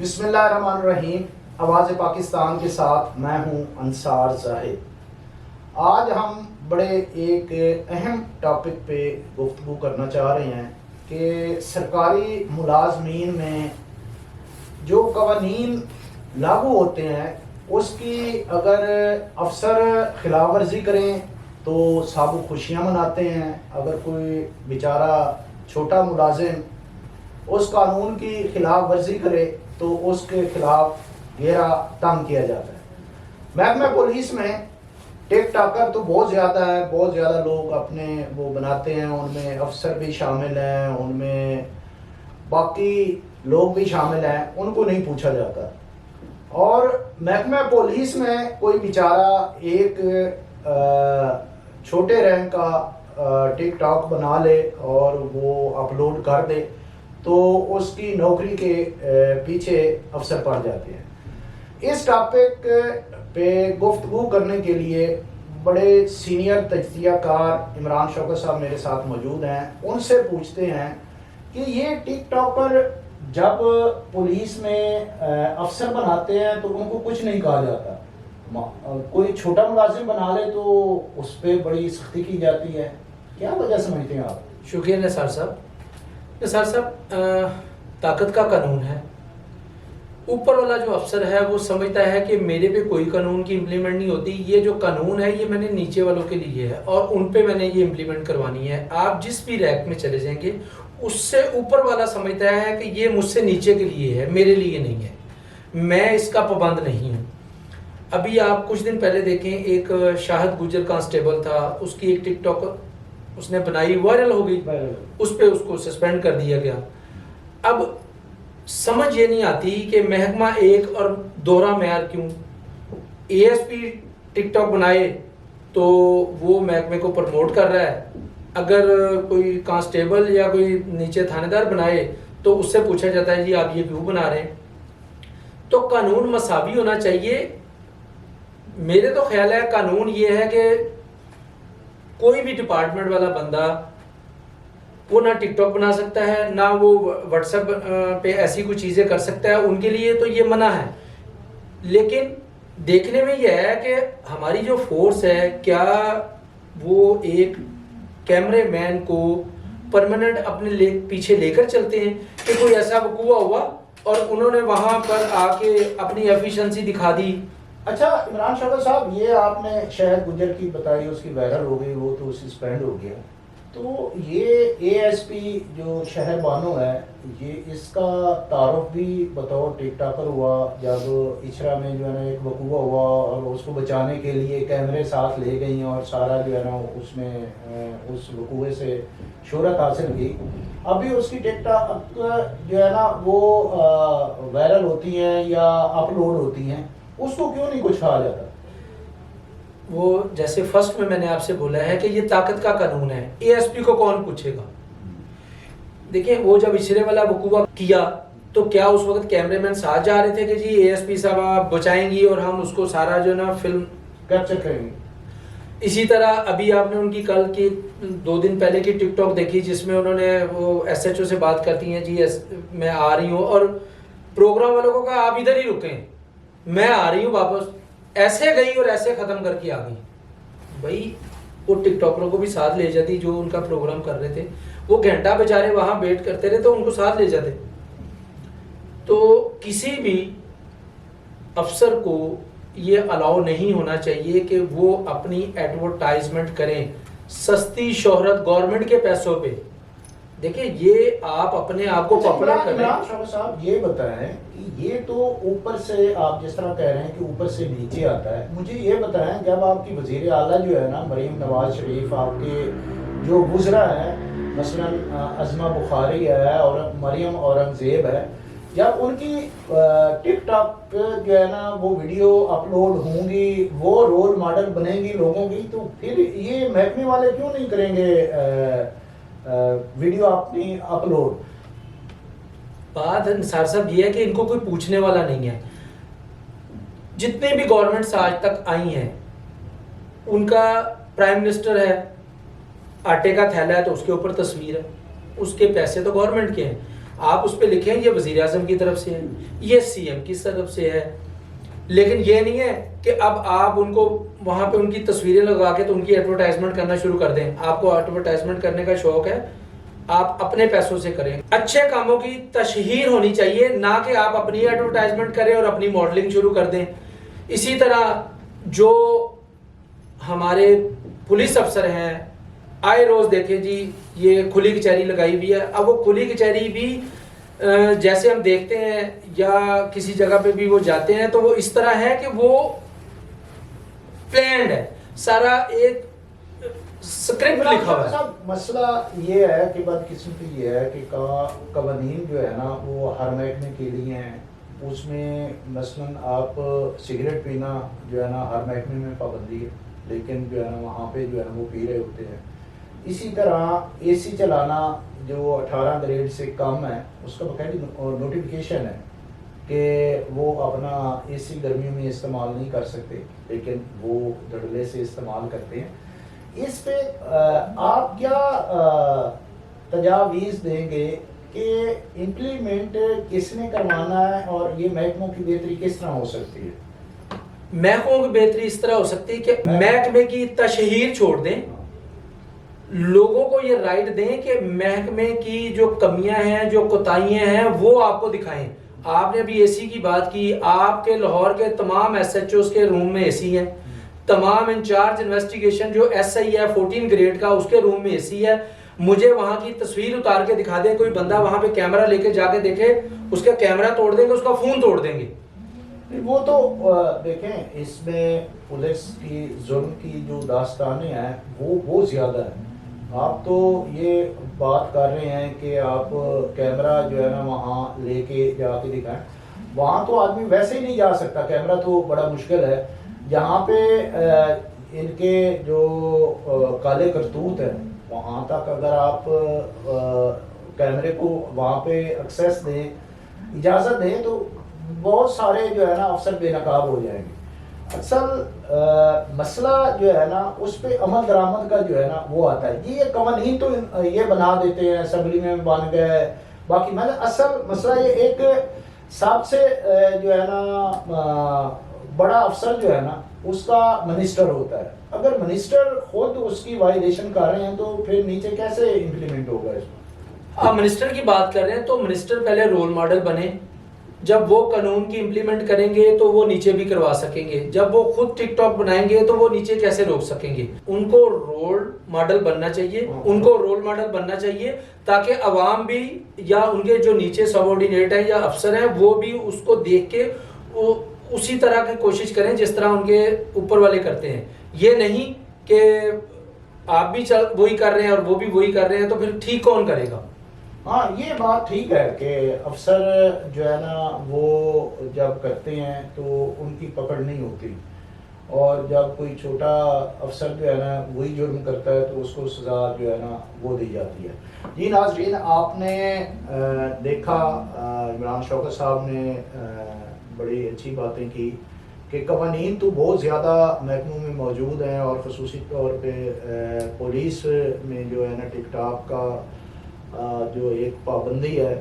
بسم اللہ الرحمن الرحیم. آواز پاکستان کے ساتھ میں ہوں انصار زاہد. آج ہم بڑے ایک اہم ٹاپک پہ گفتگو کرنا چاہ رہے ہیں کہ سرکاری ملازمین میں جو قوانین لاگو ہوتے ہیں اس کی اگر افسر خلاف ورزی کریں تو ساب و خوشیاں مناتے ہیں. اگر کوئی بیچارہ چھوٹا ملازم اس قانون کی خلاف ورزی کرے تو اس کے خلاف گہرا تنگ کیا جاتا ہے. محکمہ پولیس میں ٹک ٹاکر تو بہت زیادہ ہے, بہت زیادہ لوگ اپنے وہ بناتے ہیں, ان میں افسر بھی شامل ہیں, ان میں باقی لوگ بھی شامل ہیں, ان کو نہیں پوچھا جاتا. اور محکمہ پولیس میں کوئی بیچارہ ایک چھوٹے رینک کا ٹک ٹاک بنا لے اور وہ اپلوڈ کر دے تو اس کی نوکری کے پیچھے افسر پڑ جاتے ہیں. اس ٹاپک پہ گفتگو کرنے کے لیے بڑے سینئر تجزیہ کار عمران شوکت صاحب میرے ساتھ موجود ہیں. ان سے پوچھتے ہیں کہ یہ ٹک ٹاکر جب پولیس میں افسر بناتے ہیں تو ان کو کچھ نہیں کہا جاتا, کوئی چھوٹا ملازم بنا لے تو اس پہ بڑی سختی کی جاتی ہے, کیا وجہ سمجھتے ہیں آپ؟ شکریہ نثار صاحب. نثار صاحب, طاقت کا قانون ہے. اوپر والا جو افسر ہے وہ سمجھتا ہے کہ میرے پہ کوئی قانون کی امپلیمنٹ نہیں ہوتی, یہ جو قانون ہے یہ میں نے نیچے والوں کے لیے ہے اور ان پہ میں نے یہ امپلیمنٹ کروانی ہے. آپ جس بھی ریک میں چلے جائیں گے اس سے اوپر والا سمجھتا ہے کہ یہ مجھ سے نیچے کے لیے ہے, میرے لیے نہیں ہے, میں اس کا پابند نہیں ہوں. ابھی آپ کچھ دن پہلے دیکھیں, ایک شاہد گجر کانسٹیبل تھا, اس کی ایک ٹک ٹاک اس نے بنائی, وائرل ہو گئی, اس پہ اس کو سسپینڈ کر دیا گیا. اب سمجھ یہ نہیں آتی کہ محکمہ ایک اور دوہرا معیار کیوں. A S P tick talk بنائے تو وہ محکمے کو پروموٹ کر رہا ہے, اگر کوئی کانسٹیبل یا کوئی نیچے تھانے دار بنائے تو اس سے پوچھا جاتا ہے جی آپ یہ کیوں بنا رہے ہیں. تو قانون مساوی ہونا چاہیے. میرے تو خیال ہے قانون یہ ہے کہ کوئی بھی ڈپارٹمنٹ والا بندہ وہ نہ ٹک ٹاک بنا سکتا ہے, نہ وہ واٹس ایپ پہ ایسی کوئی چیزیں کر سکتا ہے, ان کے لیے تو یہ منع ہے. لیکن دیکھنے میں یہ ہے کہ ہماری جو فورس ہے کیا وہ ایک کیمرے مین کو پرماننٹ اپنے پیچھے لے کر چلتے ہیں کہ کوئی ایسا وقوع ہوا اور انہوں نے وہاں پر آ کے اپنی ایفیشنسی دکھا دی. اچھا عمران شوکت صاحب, یہ آپ نے شاہد گجر کی بتائی, اس کی وائرل ہو گئی, وہ تو سسپینڈ ہو گیا, تو یہ اے ایس پی جو شہر بانو ہے یہ اس کا تعارف بھی بطور ٹک ٹاکر ہوا جب اچھرا میں جو ہے نا ایک وقوع ہوا اور اس کو بچانے کے لیے کیمرے ساتھ لے گئیں اور سارا جو ہے نا اس میں اس وقوع سے شہرت حاصل کی. ابھی اس کی ٹک ٹاک جو ہے نا وہ وائرل ہوتی ہیں یا اپلوڈ ہوتی ہیں, اس کو کیوں نہیں کچھ کہا جاتا؟ وہ جیسے فرسٹ میں نے آپ سے بولا ہے کہ یہ طاقت کا قانون ہے, اے ایس پی کو کون پوچھے گا. دیکھیں وہ جب اچھلے والا وقوع کیا تو کیا اس وقت کیمرے مین ساتھ جا رہے تھے کہ جی اے ایس پی صاحب آپ بچائیں گی اور ہم اس کو سارا جو نا فلم کیپچر کریں گے. اسی طرح ابھی آپ نے ان کی کل کی 2 دن پہلے کی ٹک ٹاک دیکھی جس میں انہوں نے وہ ایس ایچ او سے بات کرتی ہیں جی میں آ رہی ہوں, اور پروگرام والوں کو کہا آپ ادھر ہی رکیں, میں آ رہی ہوں واپس. ایسے گئی اور ایسے ختم کر کے آ گئی. بھائی وہ ٹک ٹاکروں کو بھی ساتھ لے جاتی جو ان کا پروگرام کر رہے تھے, وہ گھنٹہ بیچارے وہاں ویٹ کرتے رہے تو ان کو ساتھ لے جاتے. تو کسی بھی افسر کو یہ الاؤ نہیں ہونا چاہیے کہ وہ اپنی ایڈورٹائزمنٹ کریں سستی شہرت گورنمنٹ کے پیسوں پہ. دیکھیں یہ آپ اپنے آپ کو پاپولر کریں. عمران شوکت صاحب یہ بتائیں کہ یہ تو اوپر سے آپ جس طرح کہہ رہے ہیں کہ اوپر سے نیچے آتا ہے, مجھے یہ بتائیں جب آپ کی وزیر اعلیٰ جو ہے نا مریم نواز شریف, آپ کے جو وزراء ہیں مثلا عظمہ بخاری ہے اور مریم اورنگزیب ہے, جب ان کی ٹک ٹاک جو ہے نا وہ ویڈیو اپلوڈ ہوں گی, وہ رول ماڈل بنیں گی لوگوں کی, تو پھر یہ محکمے والے کیوں نہیں کریں گے ویڈیو اپنی اپلوڈ؟ بات نثار صاحب یہ ہے کہ ان کو کوئی پوچھنے والا نہیں ہے. جتنے بھی گورنمنٹس آج تک آئی ہیں ان کا پرائم منسٹر ہے, آٹے کا تھیلا ہے تو اس کے اوپر تصویر ہے, اس کے پیسے تو گورنمنٹ کے ہیں. آپ اس پہ لکھیں یہ وزیر اعظم کی طرف سے ہے، یہ سی ایم کی طرف سے ہے، لیکن یہ نہیں ہے کہ اب آپ ان کو وہاں پہ ان کی تصویریں لگا کے تو ان کی ایڈورٹائزمنٹ کرنا شروع کر دیں. آپ کو ایڈورٹائزمنٹ کرنے کا شوق ہے، آپ اپنے پیسوں سے کریں. اچھے کاموں کی تشہیر ہونی چاہیے، نہ کہ آپ اپنی ایڈورٹائزمنٹ کریں اور اپنی ماڈلنگ شروع کر دیں. اسی طرح جو ہمارے پولیس افسر ہیں آئے روز دیکھیں جی یہ کھلی کچہری لگائی ہوئی ہے. اب وہ کھلی کچہری بھی جیسے ہم دیکھتے ہیں یا کسی جگہ پہ بھی وہ جاتے ہیں تو وہ اس طرح ہے کہ وہ پلانڈ ہے، سارا ایک سکرپٹ لکھا ہوا ہے. مسئلہ یہ ہے کہ بدقسمتی یہ ہے کہ قوانین جو ہے نا وہ ہر محکمے کے لیے ہیں. اس میں مثلاً آپ سگریٹ پینا جو ہے نا ہر محکمے میں پابندی ہے، لیکن جو ہے نا وہاں پہ جو ہے نا وہ پی رہے ہوتے ہیں. اسی طرح اے سی چلانا جو 18 گریڈ سے کم ہے اس کا باقاعدہ نوٹیفیکیشن ہے کہ وہ اپنا اے سی گرمیوں میں استعمال نہیں کر سکتے، لیکن وہ دھڑلے سے استعمال کرتے ہیں. اس پہ آپ کیا تجاویز دیں گے کہ امپلیمنٹ کس نے کروانا ہے اور یہ محکموں کی بہتری کس طرح ہو سکتی ہے؟ محکموں کی بہتری اس طرح ہو سکتی ہے کہ محکمے کی تشہیر چھوڑ دیں، لوگوں کو یہ رائٹ دیں کہ محکمے کی جو کمیاں ہیں جو کوتاہیاں ہیں وہ آپ کو دکھائیں. آپ نے ابھی اے سی کی بات کی، آپ کے لاہور کے تمام ایس ایچ اوز کے روم میں اے سی ہیں، تمام انچارج انویسٹیگیشن جو ایس آئی ہے 14 گریڈ کا اس کے روم میں اے سی ہے. مجھے وہاں کی تصویر اتار کے دکھا دیں، کوئی بندہ وہاں پہ کیمرہ لے کے جا کے دیکھے، اس کا کیمرہ توڑ دیں گے، اس کا فون توڑ دیں گے. وہ تو دیکھیں اس میں پولیس کی ظلم کی جو داستانیں ہیں وہ بہت زیادہ ہیں. آپ تو یہ بات کر رہے ہیں کہ آپ کیمرہ جو ہے نا وہاں لے کے جا کے دکھائیں. وہاں تو آدمی ویسے ہی نہیں جا سکتا، کیمرہ تو بڑا مشکل ہے. جہاں پہ ان کے جو کالے کرتوت ہیں وہاں تک اگر آپ کیمرے کو وہاں پہ ایکسیس دیں، اجازت دیں، تو بہت سارے جو ہے نا افسر بے نقاب ہو جائیں گے. اصل مسئلہ جو ہے نا اس پہ عمل درآمد کا جو ہے نا وہ آتا ہے. یہ قوانین تو یہ بنا دیتے ہیں، اسمبلی میں بن گئے، باقی میں اصل مسئلہ یہ ایک سب سے جو ہے نا بڑا افسر جو ہے نا اس کا منسٹر ہوتا ہے. اگر منسٹر خود اس کی وائلیشن کر رہے ہیں تو پھر نیچے کیسے امپلیمنٹ ہوگا اس میں؟ آپ منسٹر کی بات کر رہے ہیں تو منسٹر پہلے رول ماڈل بنے. جب وہ قانون کی امپلیمنٹ کریں گے تو وہ نیچے بھی کروا سکیں گے. جب وہ خود ٹک ٹاک بنائیں گے تو وہ نیچے کیسے روک سکیں گے؟ ان کو رول ماڈل بننا چاہیے، ان کو رول ماڈل بننا چاہیے تاکہ عوام بھی یا ان کے جو نیچے سبارڈینیٹ ہیں یا افسر ہیں وہ بھی اس کو دیکھ کے اسی طرح کی کوشش کریں جس طرح ان کے اوپر والے کرتے ہیں. یہ نہیں کہ آپ بھی وہی کر رہے ہیں اور وہ بھی وہی کر رہے ہیں تو پھر ٹھیک کون کرے گا؟ ہاں یہ بات ٹھیک ہے کہ افسر جو ہے نا وہ جب کرتے ہیں تو ان کی پکڑ نہیں ہوتی، اور جب کوئی چھوٹا افسر جو ہے نا وہی جرم کرتا ہے تو اس کو سزا جو ہے نا وہ دی جاتی ہے. جی ناظرین، آپ نے دیکھا عمران شوکت صاحب نے بڑی اچھی باتیں کی کہ قوانین تو بہت زیادہ محکموں میں موجود ہیں، اور خصوصی طور پہ پولیس میں جو ہے نا ٹک ٹاک کا جو ایک پابندی ہے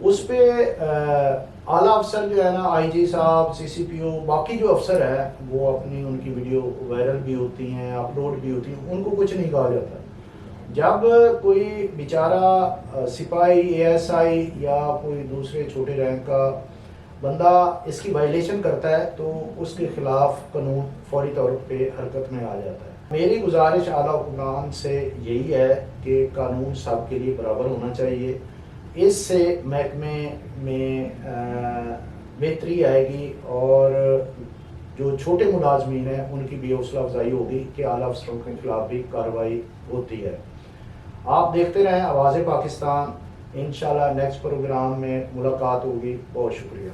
اس پہ اعلیٰ افسر جو ہے نا آئی جی صاحب، سی سی پی او، باقی جو افسر ہیں وہ اپنی ان کی ویڈیو وائرل بھی ہوتی ہیں، اپلوڈ بھی ہوتی ہیں، ان کو کچھ نہیں کہا جاتا. جب کوئی بیچارہ سپاہی، اے ایس آئی یا کوئی دوسرے چھوٹے رینک کا بندہ اس کی وائلیشن کرتا ہے تو اس کے خلاف قانون فوری طور پہ حرکت میں آ جاتا ہے. میری گزارش اعلیٰ حکمران سے یہی ہے کہ قانون سب کے لیے برابر ہونا چاہیے. اس سے محکمے میں بہتری آئے گی اور جو چھوٹے ملازمین ہیں ان کی بھی حوصلہ افزائی ہوگی کہ اعلیٰ افسروں کے خلاف بھی کارروائی ہوتی ہے. آپ دیکھتے رہیں آواز پاکستان. انشاءاللہ نیکسٹ پروگرام میں ملاقات ہوگی. بہت شکریہ.